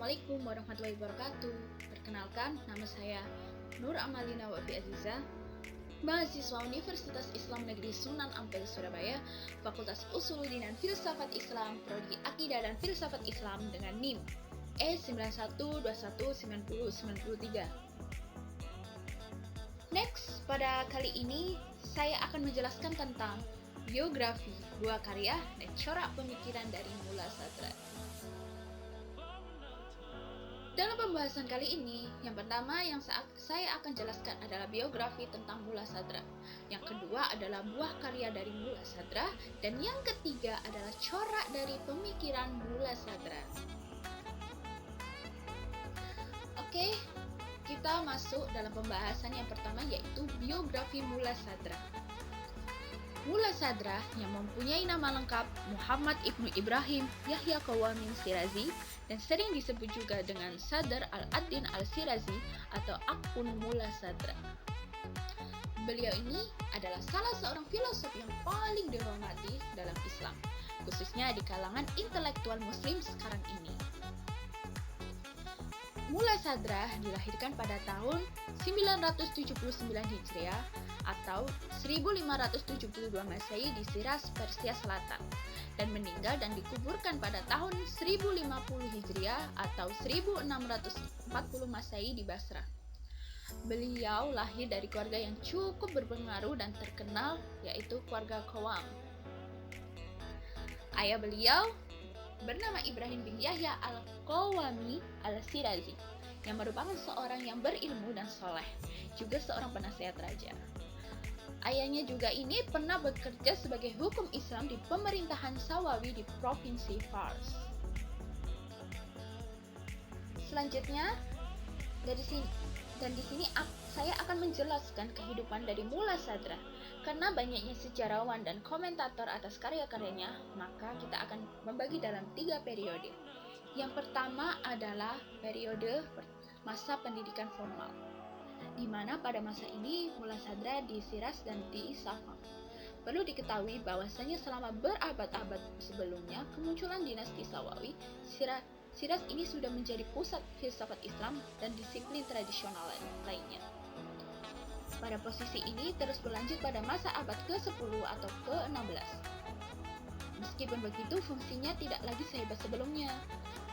Assalamualaikum warahmatullahi wabarakatuh. Perkenalkan, nama saya Nur Amalina Wafi Aziza, mahasiswa Universitas Islam Negeri Sunan Ampel, Surabaya, Fakultas Usuluddin dan Filsafat Islam, Prodi Akidah dan Filsafat Islam dengan NIM E91219093. Next, pada kali ini saya akan menjelaskan tentang biografi, dua karya, dan corak pemikiran dari Mula Sadra. Dalam pembahasan kali ini, yang pertama yang saya akan jelaskan adalah biografi tentang Mula Sadra. Yang kedua adalah buah karya dari Mula Sadra, dan yang ketiga adalah corak dari pemikiran Mula Sadra. Oke, kita masuk dalam pembahasan yang pertama, yaitu biografi Mula Sadra. Mula Sadra yang mempunyai nama lengkap Muhammad Ibnu Ibrahim Yahya Qawamin Shirazi dan sering disebut juga dengan Sadr al-Ad-Din al-Shirazi atau akun Mula Sadra. Beliau ini adalah salah seorang filosof yang paling dihormati dalam Islam, khususnya di kalangan intelektual muslim sekarang ini. Mula Sadra dilahirkan pada tahun 979 Hijriah atau 1572 Masehi di Shiraz, Persia Selatan, dan meninggal dan dikuburkan pada tahun 1050 Hijriah atau 1640 Masehi di Basrah. Beliau lahir dari keluarga yang cukup berpengaruh dan terkenal, yaitu keluarga Qawam. Ayah beliau bernama Ibrahim bin Yahya al-Qawami al-Shirazi, yang merupakan seorang yang berilmu dan soleh, juga seorang penasehat raja. Ayahnya juga ini pernah bekerja sebagai hukum Islam di pemerintahan Sawawi di Provinsi Fars. Selanjutnya, di sini saya akan menjelaskan kehidupan dari Mula Sadra. Karena banyaknya sejarawan dan komentator atas karya-karyanya, maka kita akan membagi dalam 3 periode. Yang pertama adalah periode masa pendidikan formal, di mana pada masa ini Mula Sadra di Shiraz dan di Isfahan. Perlu diketahui bahwasanya selama berabad-abad sebelumnya kemunculan dinasti Sawawi, Shiraz ini sudah menjadi pusat filsafat Islam dan disiplin tradisional lainnya. Pada posisi ini terus berlanjut pada masa abad ke-10 atau ke-16. Meskipun begitu, fungsinya tidak lagi sehebat sebelumnya.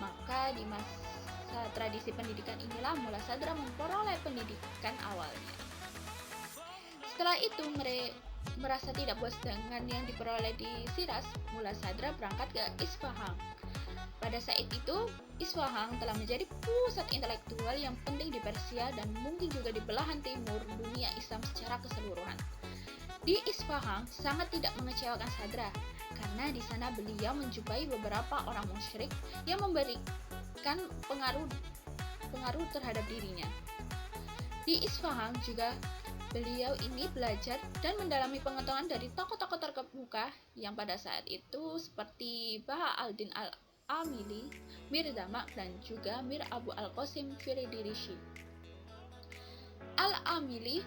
Maka di masa tradisi pendidikan inilah Mula Sadra memperoleh pendidikan awalnya. Setelah itu, merasa tidak puas dengan yang diperoleh di Shiraz, Mula Sadra berangkat ke Isfahan. Pada saat itu, Isfahan telah menjadi pusat intelektual yang penting di Persia dan mungkin juga di belahan timur dunia Islam secara keseluruhan. Di Isfahan sangat tidak mengecewakan Sadra, karena di sana beliau menjumpai beberapa orang musyrik yang memberikan pengaruh terhadap dirinya. Di Isfahan juga beliau ini belajar dan mendalami pengetahuan dari tokoh-tokoh terkemuka yang pada saat itu seperti Baha al-Din al-Amili, Mir Damak, dan juga Mir Abu al-Qasim Firidirishi. Al-Amili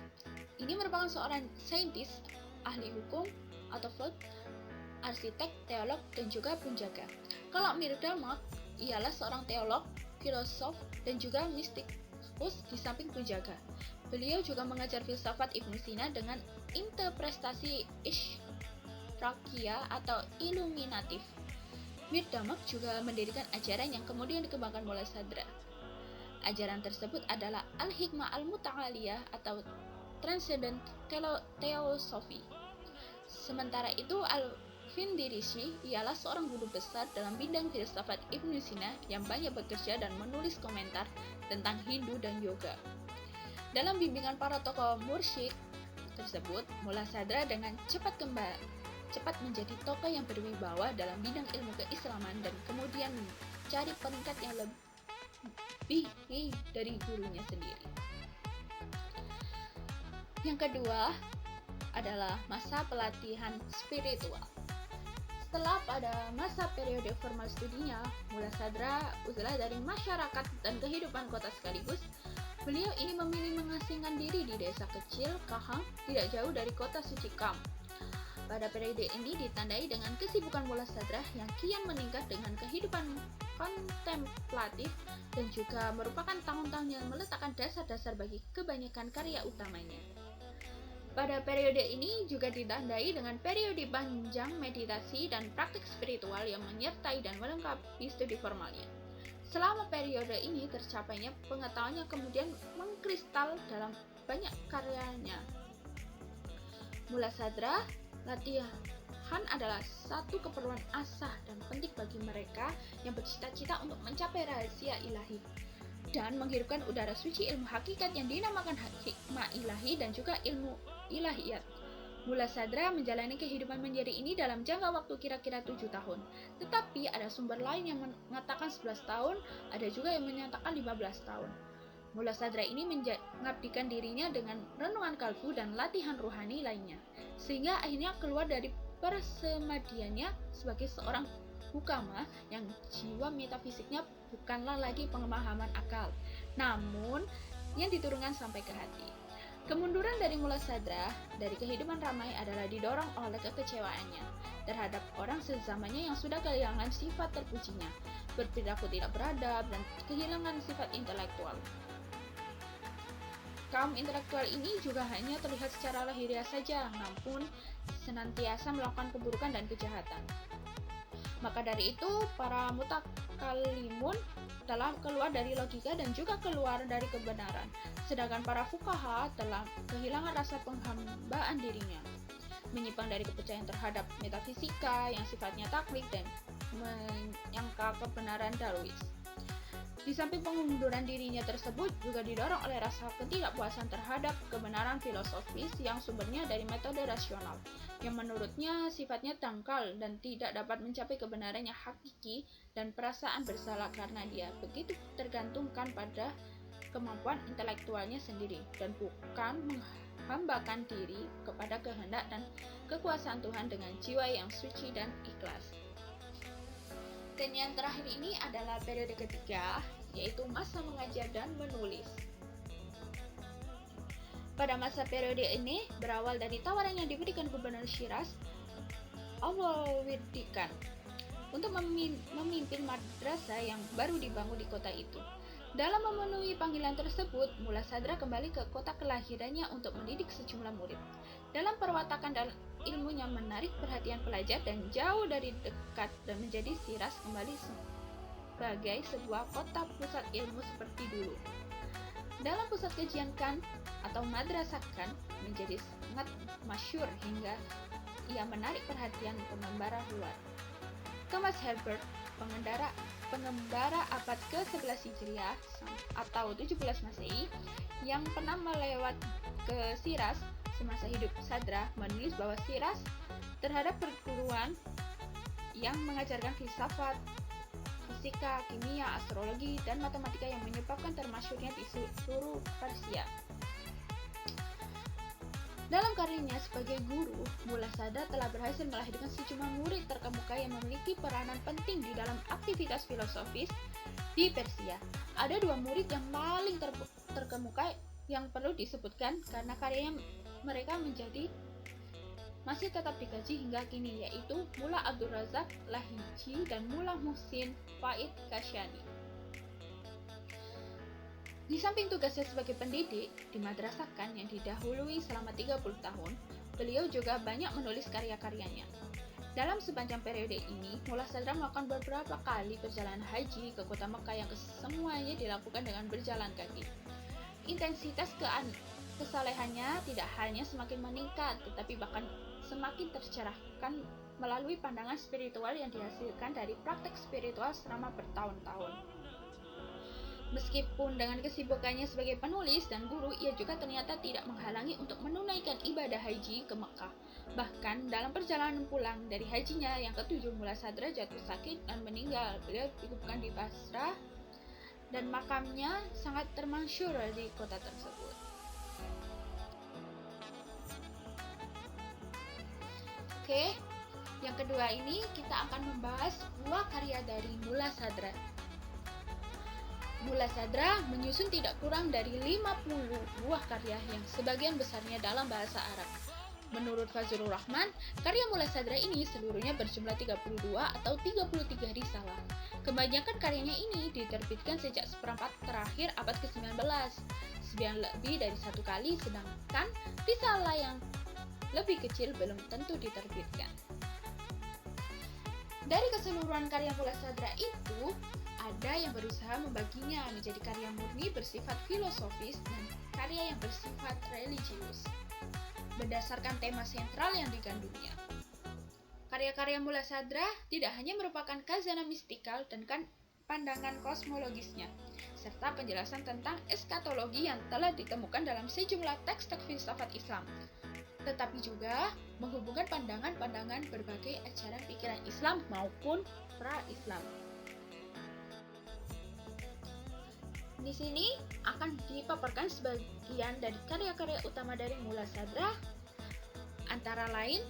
ini merupakan seorang saintis, ahli hukum atau fiqh, arsitek, teolog, dan juga penjaga. Kalau Mir Damak ialah seorang teolog, filosof, dan juga mistikus di samping penjaga. Beliau juga mengajar filsafat Ibnu Sina dengan interpretasi Ishraqiyah atau iluminatif. Mir Damak juga mendirikan ajaran yang kemudian dikembangkan Mula Sadra. Ajaran tersebut adalah Al-Hikmah Al-Muta'aliyah atau Transcendent Theosophy. Sementara itu, Al-Findirishi ialah seorang guru besar dalam bidang filsafat Ibnu Sina yang banyak bekerja dan menulis komentar tentang Hindu dan yoga. Dalam bimbingan para tokoh mursyid tersebut, Mula Sadra dengan cepat menjadi tokoh yang berwibawa dalam bidang ilmu keislaman dan kemudian mencari peringkat yang lebih dari gurunya sendiri. Yang kedua adalah masa pelatihan spiritual. Setelah pada masa periode formal studinya, Mula Sadra uzlah dari masyarakat dan kehidupan kota sekaligus. Beliau ini memilih mengasingkan diri di desa kecil Kahang, tidak jauh dari kota suci Kam. Pada periode ini ditandai dengan kesibukan Mula Sadra yang kian meningkat dengan kehidupan kontemplatif dan juga merupakan tahun-tahun yang meletakkan dasar-dasar bagi kebanyakan karya utamanya. Pada periode ini juga ditandai dengan periode panjang meditasi dan praktik spiritual yang menyertai dan melengkapi studi formalnya. Selama periode ini tercapainya pengetahuan yang kemudian mengkristal dalam banyak karyanya. Muladhara latihan adalah satu keperluan asah dan penting bagi mereka yang bercita-cita untuk mencapai rahasia ilahi dan menghirupkan udara suci ilmu hakikat yang dinamakan hikmah ilahi dan juga ilmu ilahiyat. Muladhara menjalani kehidupan menjadi ini dalam jangka waktu kira-kira 7 tahun. Tetapi ada sumber lain yang mengatakan 11 tahun, ada juga yang menyatakan 15 tahun. Muladhara ini mengabdikan dirinya dengan renungan kalbu dan latihan rohani lainnya, sehingga akhirnya keluar dari persemadiannya sebagai seorang hukama yang jiwa metafisiknya bukanlah lagi pemahaman akal, namun yang diturunkan sampai ke hati. Kemunduran dari Muladhara dari kehidupan ramai adalah didorong oleh kekecewaannya terhadap orang sezamannya yang sudah kehilangan sifat terpujinya, berperilaku tidak beradab, dan kehilangan sifat intelektual. Kaum intelektual ini juga hanya terlihat secara lahiriah saja, namun senantiasa melakukan keburukan dan kejahatan. Maka dari itu, para mutakalimun telah keluar dari logika dan juga keluar dari kebenaran, sedangkan para fuqaha telah kehilangan rasa penghambaan dirinya, menyimpang dari kepercayaan terhadap metafisika yang sifatnya taklid dan menyangka kebenaran Darwis. Di samping pengunduran dirinya tersebut juga didorong oleh rasa ketidakpuasan terhadap kebenaran filosofis yang sumbernya dari metode rasional, yang menurutnya sifatnya dangkal dan tidak dapat mencapai kebenaran yang hakiki, dan perasaan bersalah karena dia begitu tergantungkan pada kemampuan intelektualnya sendiri dan bukan menghambakan diri kepada kehendak dan kekuasaan Tuhan dengan jiwa yang suci dan ikhlas. Dan yang terakhir ini adalah periode ketiga, yaitu masa mengajar dan menulis. Pada masa periode ini berawal dari tawaran yang diberikan Gubernur Syiraz, Alwirdikan, untuk memimpin madrasah yang baru dibangun di kota itu. Dalam memenuhi panggilan tersebut, Muladhara kembali ke kota kelahirannya untuk mendidik sejumlah murid. Dalam perwatakan dan ilmunya menarik perhatian pelajar dan jauh dari dekat dan menjadi Syiraz kembali sebagai sebuah kota pusat ilmu seperti dulu. Dalam pusat kajian Khan atau madrasah Khan menjadi sangat masyhur hingga ia menarik perhatian pengembara luar. Thomas Herbert, pengembara abad ke-11 Hijriah atau 17 Masehi yang pernah melewat ke Syiraz semasa hidup Sadra, menulis bahwa Syiraz terhadap perguruan yang mengajarkan filsafat, fisika, kimia, astrologi, dan matematika yang menyebabkan termasyhurnya di seluruh Persia. Dalam karirnya sebagai guru, Muladhara telah berhasil melahirkan sejumlah murid terkemuka yang memiliki peranan penting di dalam aktivitas filosofis di Persia. Ada dua murid yang paling terkemuka yang perlu disebutkan karena karyanya mereka masih tetap dikaji hingga kini, yaitu Mullah Abdul Razak Lahiji dan Mullah Muhsin Faid Kashani. Di samping tugasnya sebagai pendidik di madrasah Khan yang didahului selama 30 tahun, beliau juga banyak menulis karya-karyanya. Dalam sepanjang periode ini, Muladhara melakukan beberapa kali perjalanan haji ke kota Mekah yang kesemuanya dilakukan dengan berjalan kaki. Intensitas kesalehannya tidak hanya semakin meningkat, tetapi bahkan semakin tercerahkan melalui pandangan spiritual yang dihasilkan dari praktek spiritual selama bertahun-tahun. Meskipun dengan kesibukannya sebagai penulis dan guru, ia juga ternyata tidak menghalangi untuk menunaikan ibadah haji ke Mekah. Bahkan dalam perjalanan pulang dari hajinya yang ke-7, Muladhara jatuh sakit dan meninggal. Beliau dikuburkan di Basrah dan makamnya sangat termasyhur di kota tersebut. Oke, yang kedua ini kita akan membahas buah karya dari Muladhara. Muladhara menyusun tidak kurang dari 50 buah karya yang sebagian besarnya dalam bahasa Arab. Menurut Fazlur Rahman, karya Muladhara ini seluruhnya berjumlah 32 atau 33 risalah. Kebanyakan karyanya ini diterbitkan sejak seperempat terakhir abad ke-19, lebih dari satu kali, sedangkan risalah yang lebih kecil belum tentu diterbitkan. Dari keseluruhan karya Mulla Sadra itu, ada yang berusaha membaginya menjadi karya murni bersifat filosofis dan karya yang bersifat religius, berdasarkan tema sentral yang digandungnya. Karya-karya Mulla Sadra tidak hanya merupakan khazanah mistikal dan pandangan kosmologisnya, serta penjelasan tentang eskatologi yang telah ditemukan dalam sejumlah teks-teks filsafat Islam, tetapi juga menghubungkan pandangan-pandangan berbagai ajaran pikiran Islam maupun pra-Islam. Di sini akan dipaparkan sebagian dari karya-karya utama dari Mulla Sadra, antara lain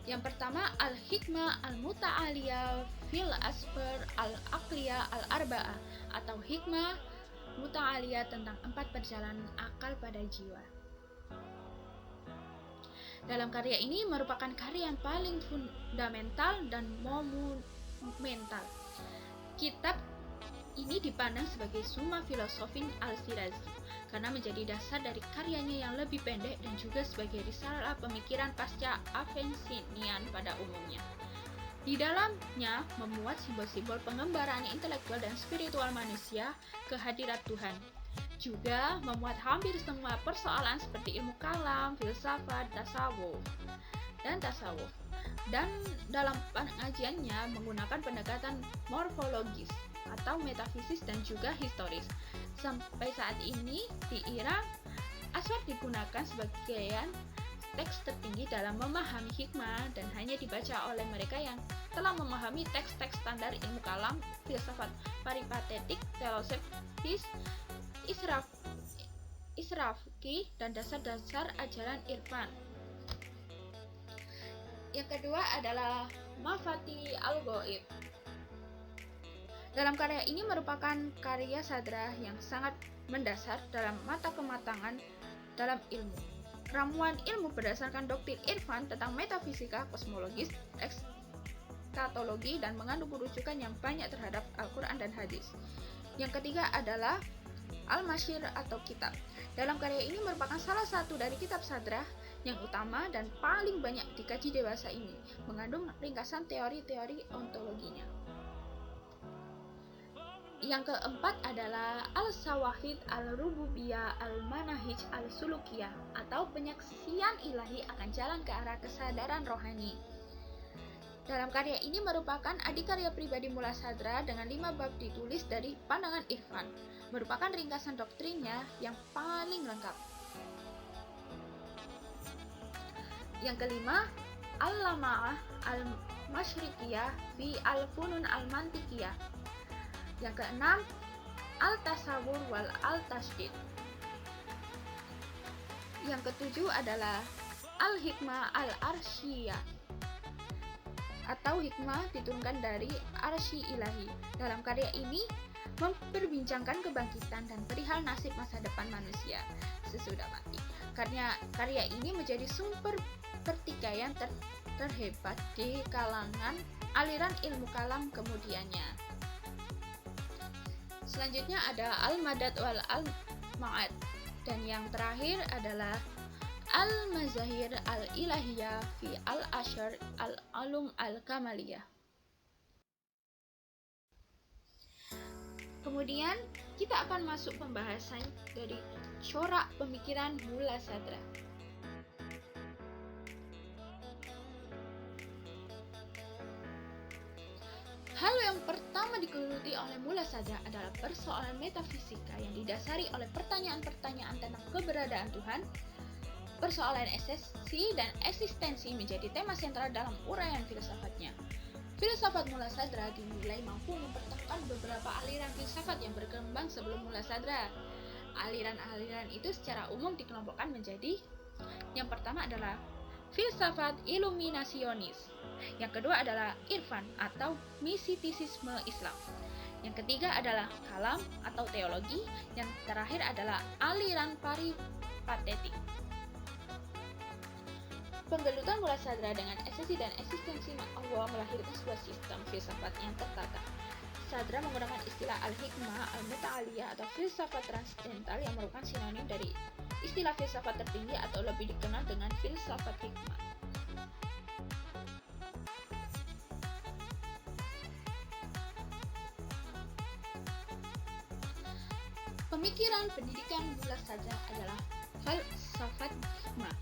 yang pertama, Al-Hikmah Al-Muta'aliyah fil Asfar Al-Aqliyah Al-Arba'ah, atau Hikmah Muta'aliyah tentang 4 perjalanan akal pada jiwa. Dalam karya ini merupakan karya yang paling fundamental dan monumental. Kitab ini dipandang sebagai summa filosofin al-Shirazi karena menjadi dasar dari karyanya yang lebih pendek dan juga sebagai risalah pemikiran pasca Avicennian pada umumnya. Di dalamnya memuat simbol-simbol pengembaraan intelektual dan spiritual manusia ke hadirat Tuhan. Juga memuat hampir semua persoalan seperti ilmu kalam, filsafat, tasawuf. Dan dalam pengajiannya menggunakan pendekatan morfologis atau metafisis dan juga historis. Sampai saat ini di Iran, Aswad digunakan sebagai teks tertinggi dalam memahami hikmah dan hanya dibaca oleh mereka yang telah memahami teks-teks standar ilmu kalam, filsafat peripatetik, teosofis, israfki, dan dasar-dasar ajaran irfan. Yang kedua adalah Mafati al-Ghaib. Dalam karya ini merupakan karya Sadra yang sangat mendasar dalam mata kematangan dalam ilmu. Ramuan ilmu berdasarkan doktrin irfan tentang metafisika, kosmologis, eskatologi, dan mengandung rujukan yang banyak terhadap Al-Quran dan hadis. Yang ketiga adalah Al-Masyir atau kitab. Dalam karya ini merupakan salah satu dari kitab Sadra yang utama dan paling banyak dikaji dewasa ini, mengandung ringkasan teori-teori ontologinya. Yang keempat adalah Al-Sawahid Al-Rububiyah Al-Manahij Al-Sulukiyah, atau penyaksian ilahi akan jalan ke arah kesadaran rohani. Dalam karya ini merupakan adikarya pribadi Mulla Sadra dengan 5 bab ditulis dari pandangan irfan, merupakan ringkasan doktrinnya yang paling lengkap. Yang kelima, Al-Lama'ah Al-Masyrikiyah fi Al-Funun Al-Mantikiyah. Yang keenam, Al-Tasawwur wal Al-Tashdid. Yang ketujuh adalah Al-Hikmah Al-Arsyiyah, atau hikmah diturunkan dari arsy ilahi. Dalam karya ini memperbincangkan kebangkitan dan perihal nasib masa depan manusia sesudah mati. Karya ini menjadi sumber pertikaian terhebat di kalangan aliran ilmu kalam kemudiannya. Selanjutnya ada Al-Madad wal Al-Ma'ad, dan yang terakhir adalah Al-Mazahir Al-Ilahiyah fi Al-Ashar Al-Alum Al-Kamaliyah. Kemudian kita akan masuk pembahasan dari corak pemikiran Mulla Sadra. Hal yang pertama digeluti oleh Mulla Sadra adalah persoalan metafisika yang didasari oleh pertanyaan-pertanyaan tentang keberadaan Tuhan. Persoalan esensi dan eksistensi menjadi tema sentral dalam uraian filsafatnya. Filsafat Mulla Sadra dinilai mampu mempertemukan beberapa aliran filsafat yang berkembang sebelum Mulla Sadra. Aliran-aliran itu secara umum dikelompokkan menjadi: yang pertama adalah filsafat iluminasionis. Yang kedua adalah irfan atau mistisisme Islam. Yang ketiga adalah kalam atau teologi. Yang terakhir adalah aliran peripatetik. Penggelutan Mulla Sadra dengan esensi dan eksistensi Allah melahirkan sebuah sistem filsafat yang tertata. Sadra menggunakan istilah al-hikmah, al-muta'aliyah atau filsafat transendental yang merupakan sinonim dari istilah filsafat tertinggi atau lebih dikenal dengan filsafat hikmah. Pemikiran pendidikan mula sadra adalah filsafat hikmah,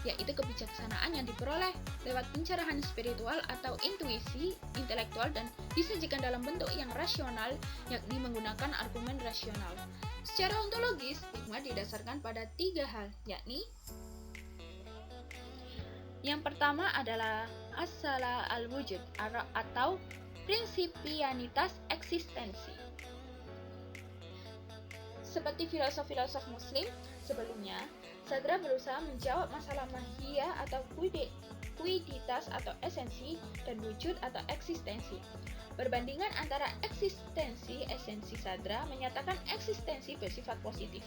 yaitu kebijaksanaan yang diperoleh lewat pencerahan spiritual atau intuisi intelektual dan disajikan dalam bentuk yang rasional, yakni menggunakan argumen rasional. Secara ontologis, hikmah didasarkan pada 3 hal, yakni yang pertama adalah asala al-wujud atau prinsipianitas eksistensi. Seperti filosof-filosof muslim sebelumnya, Sadra berusaha menjawab masalah mahiyah atau kuiditas atau esensi dan wujud atau eksistensi. Perbandingan antara esensi Sadra menyatakan eksistensi bersifat positif,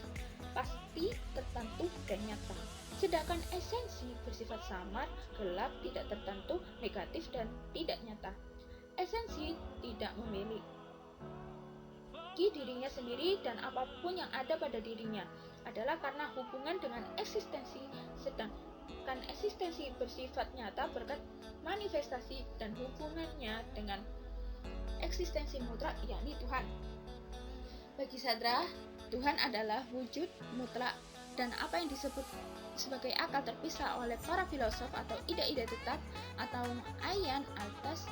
pasti, tertentu, dan nyata. Sedangkan esensi bersifat samar, gelap, tidak tertentu, negatif, dan tidak nyata. Esensi tidak memiliki dirinya sendiri dan apapun yang ada pada dirinya adalah karena hubungan dengan eksistensi, sedangkan eksistensi bersifat nyata berkat manifestasi dan hubungannya dengan eksistensi mutlak, yakni Tuhan. Bagi Sadra, Tuhan adalah wujud mutlak dan apa yang disebut sebagai akal terpisah oleh para filosof atau ide-ide tetap atau ayan atas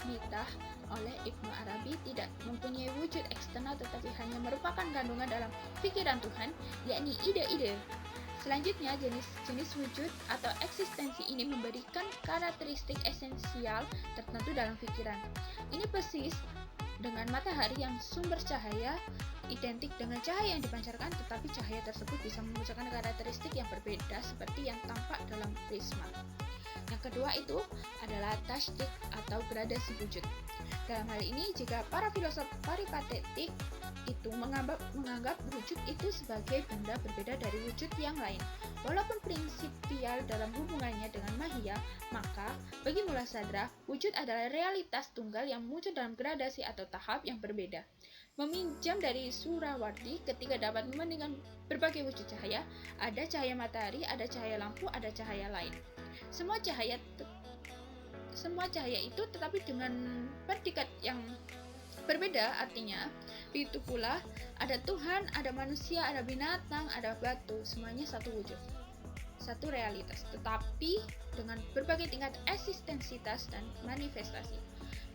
mitah oleh Ibnu Arabi tidak mempunyai wujud eksternal tetapi hanya merupakan kandungan dalam pikiran Tuhan, yakni ide-ide. Selanjutnya, jenis-jenis wujud atau eksistensi ini memberikan karakteristik esensial tertentu dalam pikiran. Ini persis dengan matahari yang sumber cahaya identik dengan cahaya yang dipancarkan, tetapi cahaya tersebut bisa memunculkan karakteristik yang berbeda seperti yang tampak dalam prisma. Yang kedua itu adalah tasdik atau gradasi wujud. Dalam hal ini, jika para filosof peripatetik itu menganggap wujud itu sebagai benda berbeda dari wujud yang lain, walaupun prinsipial dalam hubungannya dengan mahiyah, maka bagi mula sadra, wujud adalah realitas tunggal yang muncul dalam gradasi atau tahap yang berbeda. Meminjam dari Surawardi, ketika dapat membandingkan berbagai wujud cahaya, ada cahaya matahari, ada cahaya lampu, ada cahaya lain. Semua cahaya itu tetapi dengan predikat yang berbeda, artinya begitu pula ada Tuhan, ada manusia, ada binatang, ada batu, semuanya satu wujud, satu realitas, tetapi dengan berbagai tingkat eksistensitas dan manifestasi.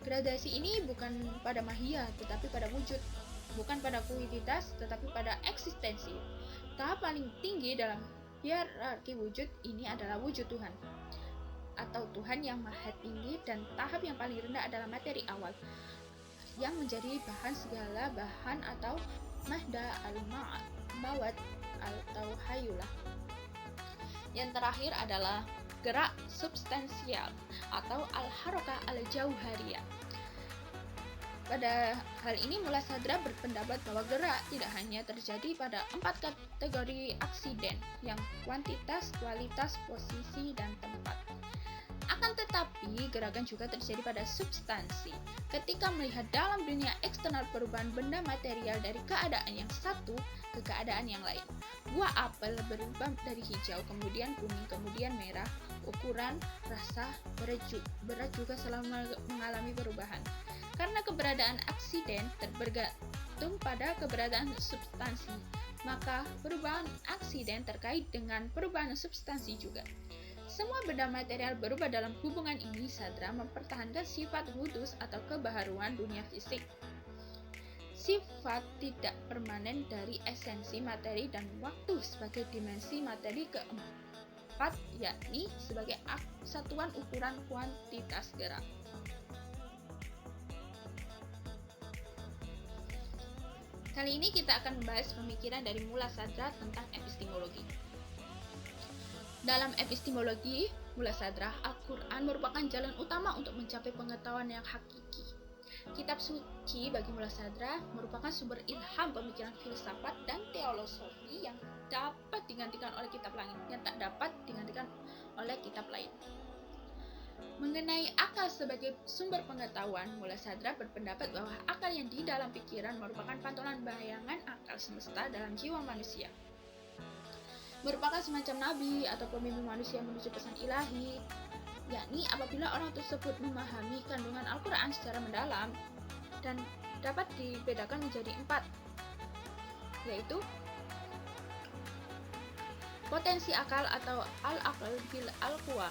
Gradasi ini bukan pada mahiyah tetapi pada wujud, bukan pada kuiditas tetapi pada eksistensi. Tahap paling tinggi dalam hierarki wujud ini adalah wujud Tuhan atau Tuhan yang maha tinggi, dan tahap yang paling rendah adalah materi awal yang menjadi bahan segala bahan atau mahda al-mawad atau hayulah. Yang terakhir adalah gerak substansial atau al-harakah al-jauhariyah. Pada hal ini mula sadra berpendapat bahwa gerak tidak hanya terjadi pada 4 kategori aksiden, yang kuantitas, kualitas, posisi, dan tempat. Akan tetapi, gerakan juga terjadi pada substansi. Ketika melihat dalam dunia eksternal perubahan benda material dari keadaan yang satu ke keadaan yang lain. Buah apel berubah dari hijau, kemudian kuning, kemudian merah. Ukuran, rasa, berat juga selalu mengalami perubahan. Karena keberadaan aksiden bergantung pada keberadaan substansi, maka perubahan aksiden terkait dengan perubahan substansi juga. Semua benda material berubah dalam hubungan ini. Sadra mempertahankan sifat hudus atau kebaharuan dunia fisik. Sifat tidak permanen dari esensi materi dan waktu sebagai dimensi materi keempat, yakni sebagai satuan ukuran kuantitas gerak. Kali ini kita akan membahas pemikiran dari mula sadra tentang epistemologi. Dalam epistemologi mula sadra, Al-Quran merupakan jalan utama untuk mencapai pengetahuan yang hakiki. Kitab suci bagi mula sadra merupakan sumber ilham pemikiran filsafat dan teologi yang dapat digantikan oleh kitab lain, yang tak dapat digantikan oleh kitab lain. Mengenai akal sebagai sumber pengetahuan, Mula Sadra berpendapat bahwa akal yang di dalam pikiran merupakan pantulan bayangan akal semesta dalam jiwa manusia. Merupakan semacam nabi atau pemimpin manusia menuju pesan ilahi, yakni apabila orang tersebut memahami kandungan Al-Quran secara mendalam dan dapat dibedakan menjadi 4, yaitu potensi akal atau al-aql bil al-quwa.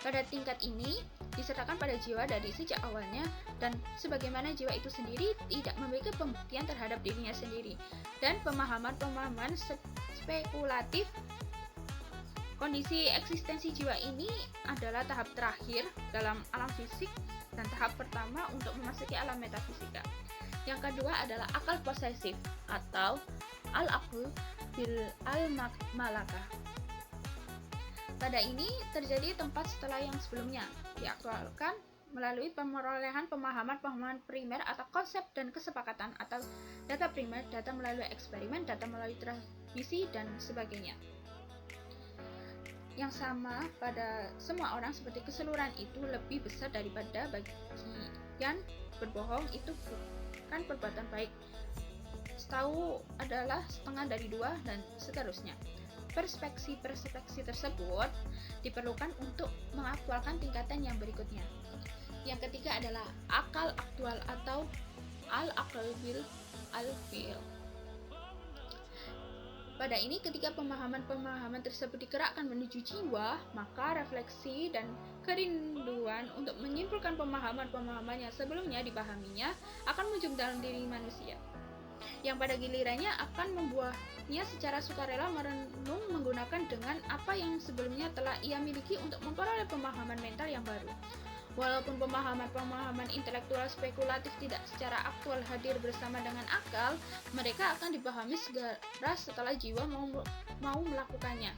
Pada tingkat ini disertakan pada jiwa dari sejak awalnya, dan sebagaimana jiwa itu sendiri tidak memiliki pembuktian terhadap dirinya sendiri, dan pemahaman-pemahaman spekulatif. Kondisi eksistensi jiwa ini adalah tahap terakhir dalam alam fisik dan tahap pertama untuk memasuki alam metafisika. Yang kedua adalah akal posesif atau al-aql bil al-malakah. Pada ini terjadi tempat setelah yang sebelumnya, diaktualkan melalui pemerolehan pemahaman-pemahaman primer atau konsep dan kesepakatan atau data primer, data melalui eksperimen, data melalui transmisi, dan sebagainya. Yang sama pada semua orang seperti keseluruhan itu lebih besar daripada bagian berbohong itu bukan perbuatan baik. Setahu adalah setengah dari 2 dan seterusnya. Perspeksi tersebut diperlukan untuk mengaktualkan tingkatan yang berikutnya. Yang ketiga adalah akal aktual atau al-aql bil al-fi'l. Pada ini ketika pemahaman-pemahaman tersebut digerakkan menuju jiwa, maka refleksi dan kerinduan untuk menyimpulkan pemahaman-pemahaman yang sebelumnya dipahaminya akan muncul dalam diri manusia, yang pada gilirannya akan membuatnya secara sukarela merenung menggunakan dengan apa yang sebelumnya telah ia miliki untuk memperoleh pemahaman mental yang baru. Walaupun pemahaman-pemahaman intelektual spekulatif tidak secara aktual hadir bersama dengan akal, mereka akan dipahami segera setelah jiwa mau melakukannya,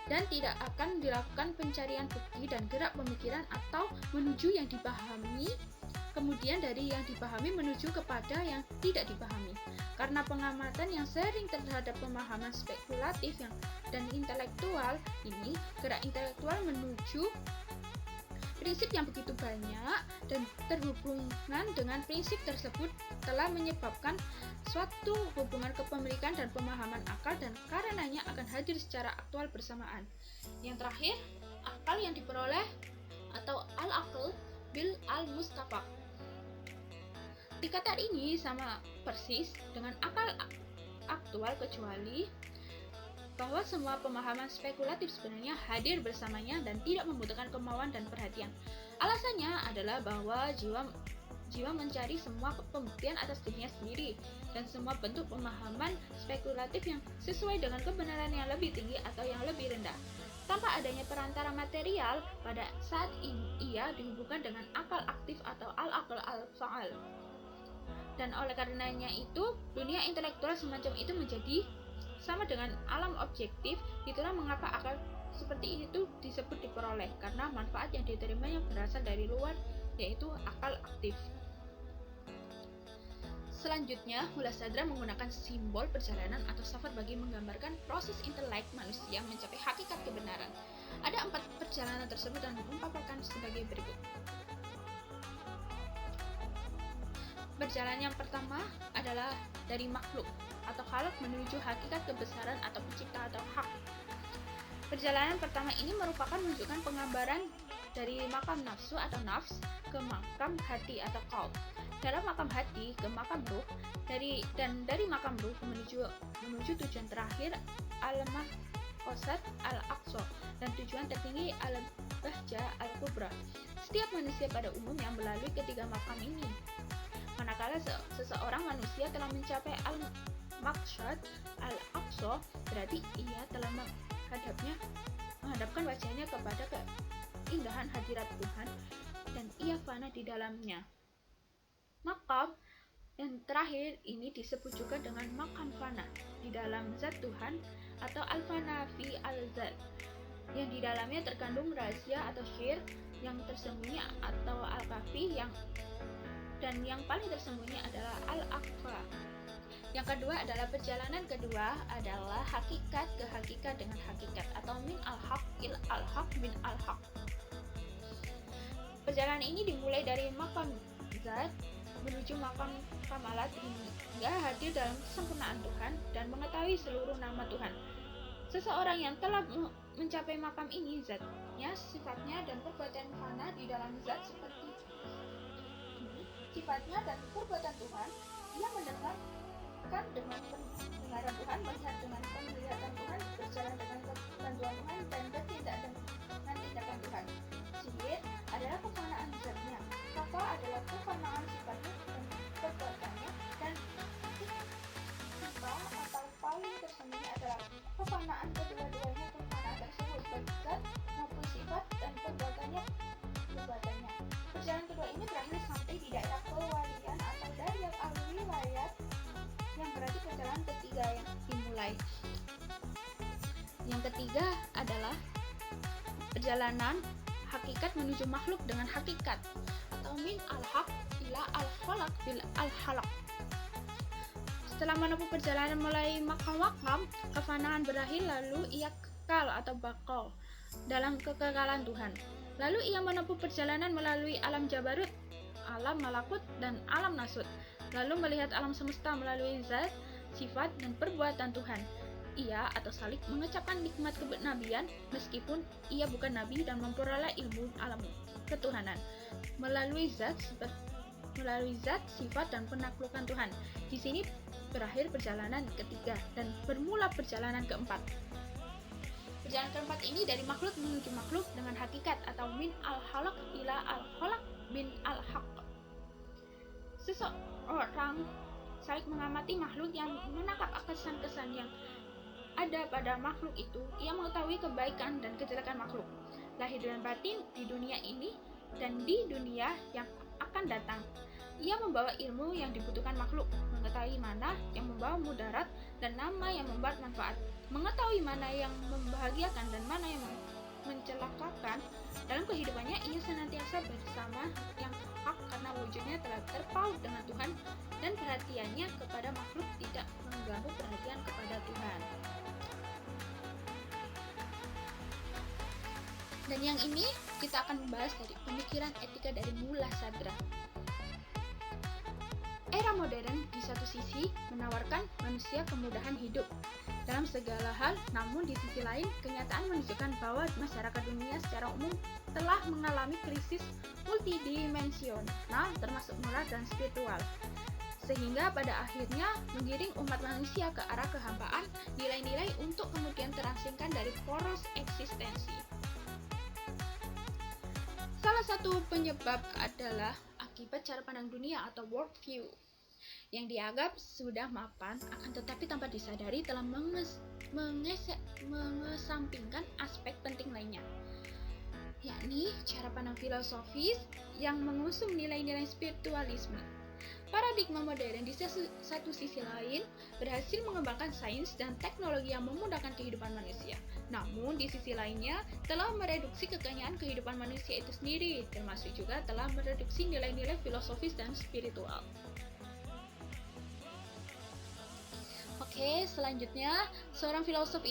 dan tidak akan dilakukan pencarian bukti dan gerak pemikiran atau menuju yang dipahami, kemudian dari yang dipahami menuju kepada yang tidak dipahami. Karena pengamatan yang sering terhadap pemahaman spekulatif dan intelektual ini, gerak intelektual menuju prinsip yang begitu banyak dan terhubungan dengan prinsip tersebut telah menyebabkan suatu hubungan kepemilikan dan pemahaman akal, dan karenanya akan hadir secara aktual bersamaan. Yang terakhir, akal yang diperoleh atau al-aql bil al-mustafaq. Tingkatan ini sama persis dengan akal aktual, kecuali bahwa semua pemahaman spekulatif sebenarnya hadir bersamanya dan tidak membutuhkan kemauan dan perhatian. Alasannya adalah bahwa jiwa mencari semua pembuktian atas dirinya sendiri, dan semua bentuk pemahaman spekulatif yang sesuai dengan kebenaran yang lebih tinggi atau yang lebih rendah, tanpa adanya perantara material. Pada saat ini ia dihubungkan dengan akal aktif atau al-aql al-fa'al. Dan oleh karenanya itu, dunia intelektual semacam itu menjadi sama dengan alam objektif. Itulah mengapa akal seperti itu disebut diperoleh, karena manfaat yang diterimanya berasal dari luar, yaitu akal aktif. Selanjutnya, Mula Sadra menggunakan simbol perjalanan atau safar bagi menggambarkan proses intelek manusia mencapai hakikat kebenaran. Ada 4 perjalanan tersebut dan diumpamakan sebagai berikut. Perjalanan yang pertama adalah dari makhluk atau khalq menuju hakikat kebesaran atau pencipta atau hak. Perjalanan pertama ini merupakan menunjukkan penggambaran dari makam nafsu atau nafs ke makam hati atau qalb. Dalam makam hati ke makam ruh, dari makam ruh menuju tujuan terakhir al-mahqasad al-aqsa, dan tujuan tertinggi al-bahjah al-kubra. Setiap manusia pada umumnya melalui ketiga makam ini. Manakala seseorang manusia telah mencapai al-maqsad al-aqsa, berarti ia telah menghadapkan wajahnya kepada keindahan hadirat Tuhan, dan ia fana di dalamnya. Makam yang terakhir ini disebut juga dengan makam fana di dalam zat Tuhan atau al-fana fi al-zat, yang di dalamnya terkandung rahasia atau syir yang tersembunyi atau al-kafi, dan yang paling tersembunyi adalah al-akhfa. Yang kedua adalah perjalanan kedua adalah hakikat ke hakikat dengan hakikat atau min al-haq il al-haq min al-haq. Perjalanan ini dimulai dari makam zat menuju makam kamalat hingga hadir dalam kesempurnaan Tuhan dan mengetahui seluruh nama Tuhan. Seseorang yang telah mencapai makam ini, zatnya, sifatnya, dan perbuatan fana di dalam zat seperti sifatnya dan perbuatan Tuhan. Ia mendengarkan dengan pendengaran Tuhan, melihat dengan penglihatan Tuhan, berjalan dengan bantuan Tuhan, dan bertindak dengan tindakan Tuhan. Sihir adalah kefanaan zatnya, kapa adalah kefanaan sifatnya dan perbuatannya, dan sifa atau paling tersembunyi adalah kefanaan kedua-duanya. Kefanaan tersebut baik zat maupun sifat dan perbuatannya. Perjalanan kedua ini berakhir sampai di daerah kewalian atau daerah al-wilayat, yang berarti perjalanan ketiga yang dimulai. Yang ketiga adalah perjalanan hakikat menuju makhluk dengan hakikat, atau min al-haq ila al-khalaq bil al-halaq. Setelah menempuh perjalanan mulai makam-makam, kefanaan berakhir, lalu ia kekal atau bakal dalam kekekalan Tuhan. Lalu ia menempuh perjalanan melalui alam jabarut, alam malakut, dan alam nasut, lalu melihat alam semesta melalui zat, sifat, dan perbuatan Tuhan. Ia atau Salik mengucapkan nikmat kenabian meskipun ia bukan nabi dan memperoleh ilmu alam ketuhanan melalui zat, sifat, dan penaklukan Tuhan. Di sini berakhir perjalanan ketiga dan bermula perjalanan keempat. Perjalanan keempat ini dari makhluk menuju makhluk dengan hakikat, atau min al-halaq ila al-khalaq bin al-haq. Seseorang Salik mengamati makhluk yang menangkap kesan-kesan yang ada pada makhluk itu. Ia mengetahui kebaikan dan kejelekan makhluk, lahir dan batin di dunia ini dan di dunia yang akan datang. Ia membawa ilmu yang dibutuhkan makhluk, mengetahui mana yang membawa mudarat dan nama yang membuat manfaat, mengetahui mana yang membahagiakan dan mana yang mencelakakan. Dalam kehidupannya, ia senantiasa bersama yang hak karena wujudnya telah terpaut dengan Tuhan dan perhatiannya kepada makhluk tidak mengganggu perhatian kepada Tuhan. Dan yang ini kita akan membahas dari pemikiran etika dari Mullasadra. Era modern di satu sisi menawarkan manusia kemudahan hidup dalam segala hal, namun di sisi lain kenyataan menunjukkan bahwa masyarakat dunia secara umum telah mengalami krisis multidimensional termasuk moral dan spiritual, sehingga pada akhirnya menggiring umat manusia ke arah kehampaan nilai-nilai untuk kemudian terasingkan dari poros eksistensi. Salah satu penyebab adalah akibat cara pandang dunia atau worldview yang dianggap sudah mapan, akan tetapi tanpa disadari telah mengesampingkan aspek penting lainnya, yakni cara pandang filosofis yang mengusung nilai-nilai spiritualisme. Paradigma modern di satu sisi lain berhasil mengembangkan sains dan teknologi yang memudahkan kehidupan manusia. Namun di sisi lainnya telah mereduksi kekayaan kehidupan manusia itu sendiri, termasuk juga telah mereduksi nilai-nilai filosofis dan spiritual. Oke, selanjutnya seorang filosof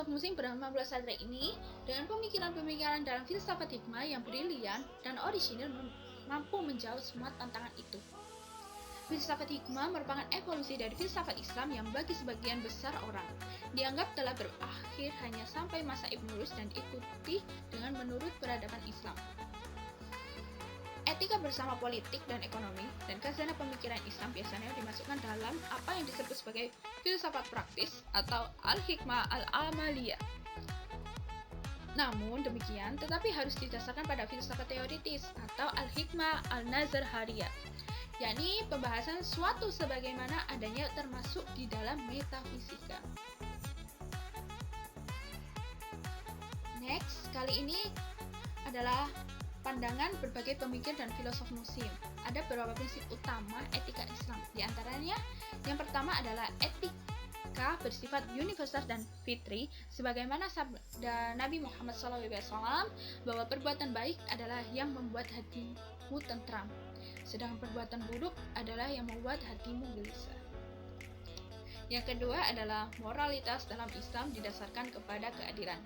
muslim bernama Mullasadra ini dengan pemikiran-pemikiran dalam filsafat hikmah yang brilian dan orisinil mampu menjawab semua tantangan itu. Filsafat hikmah merupakan evolusi dari filsafat Islam yang bagi sebagian besar orang dianggap telah berakhir hanya sampai masa Ibn Rushd dan diikuti dengan menurut peradaban Islam. Etika bersama politik dan ekonomi dan khazanah pemikiran Islam biasanya dimasukkan dalam apa yang disebut sebagai filsafat praktis atau al-hikmah al-amaliyah. Namun demikian, tetapi harus didasarkan pada filsafat teoritis atau al-hikmah al-nazarhariyah, yakni pembahasan suatu sebagaimana adanya termasuk di dalam metafisika. Next, kali ini adalah pandangan berbagai pemikir dan filosof muslim. Ada beberapa prinsip utama etika Islam. Di antaranya, yang pertama adalah etika bersifat universal dan fitri, sebagaimana sabda Nabi Muhammad SAW bahwa perbuatan baik adalah yang membuat hatimu tentram, sedangkan perbuatan buruk adalah yang membuat hatimu gelisah. Yang kedua adalah moralitas dalam Islam didasarkan kepada keadilan.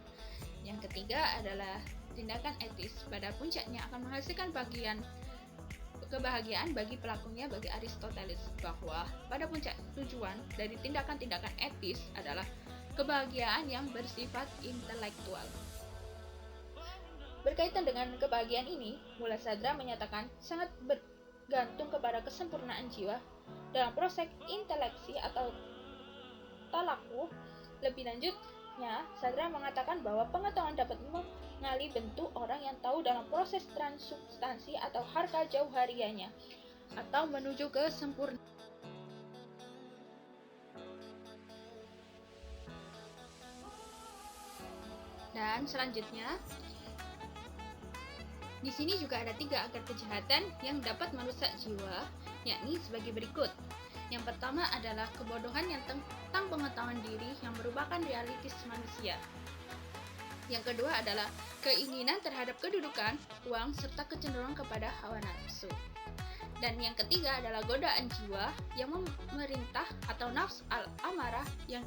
Yang ketiga adalah tindakan etis pada puncaknya akan menghasilkan kebahagiaan bagi pelakunya. Bagi Aristoteles, bahwa pada puncak tujuan dari tindakan-tindakan etis adalah kebahagiaan yang bersifat intelektual. Berkaitan dengan kebahagiaan ini, Muladhara menyatakan sangat bergantung kepada kesempurnaan jiwa dalam proses inteleksi atau talaku. Lebih lanjutnya, Sadra mengatakan bahwa pengetahuan dapat mengali bentuk orang yang tahu dalam proses transubstansi atau harka jauharianya, atau menuju ke sempurnaan. Dan selanjutnya, di sini juga ada 3 akar kejahatan yang dapat merusak jiwa, yakni sebagai berikut. Yang pertama adalah kebodohan yang tentang pengetahuan diri yang merupakan realitas manusia. Yang kedua adalah keinginan terhadap kedudukan, uang, serta kecenderungan kepada hawa nafsu. Dan yang ketiga adalah godaan jiwa yang memerintah atau nafs al-amarah yang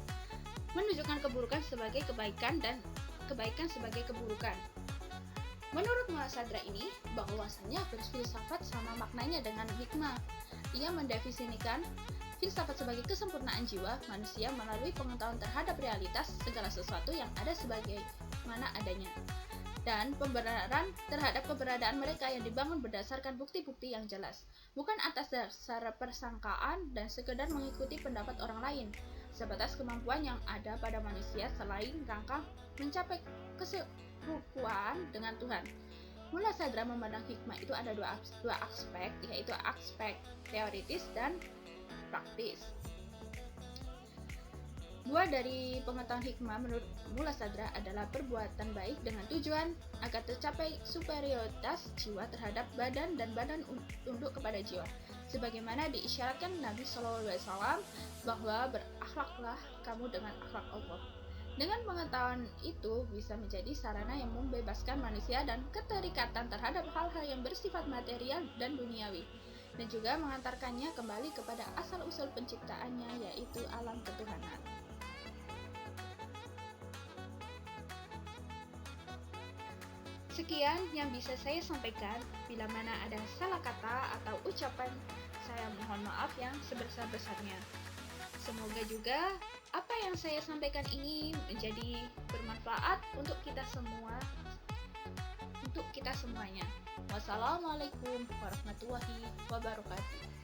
menunjukkan keburukan sebagai kebaikan dan kebaikan sebagai keburukan. Menurut Muladhara ini, bahwasanya berfilsafat sama maknanya dengan hikmah. Ia mendefinisikan filsafat sebagai kesempurnaan jiwa manusia melalui pengetahuan terhadap realitas segala sesuatu yang ada sebagai mana adanya, dan pembenaran terhadap keberadaan mereka yang dibangun berdasarkan bukti-bukti yang jelas, bukan atas dasar persangkaan dan sekedar mengikuti pendapat orang lain, sebatas kemampuan yang ada pada manusia selain rangka mencapai keserupuan dengan Tuhan. Muladhara memandang hikmah itu ada dua aspek, yaitu aspek teoritis dan praktis. Buah dari pengetahuan hikmah menurut Muladhara adalah perbuatan baik dengan tujuan agar tercapai superioritas jiwa terhadap badan dan badan tunduk kepada jiwa, sebagaimana diisyaratkan Nabi SAW bahwa berakhlaklah kamu dengan akhlak Allah. Dengan pengetahuan itu bisa menjadi sarana yang membebaskan manusia dan keterikatan terhadap hal-hal yang bersifat material dan duniawi, dan juga mengantarkannya kembali kepada asal-usul penciptaannya, yaitu alam ketuhanan. Sekian yang bisa saya sampaikan. Bila mana ada salah kata atau ucapan, saya mohon maaf yang sebesar-besarnya. Semoga juga apa yang saya sampaikan ini menjadi bermanfaat untuk kita semuanya. Wassalamualaikum warahmatullahi wabarakatuh.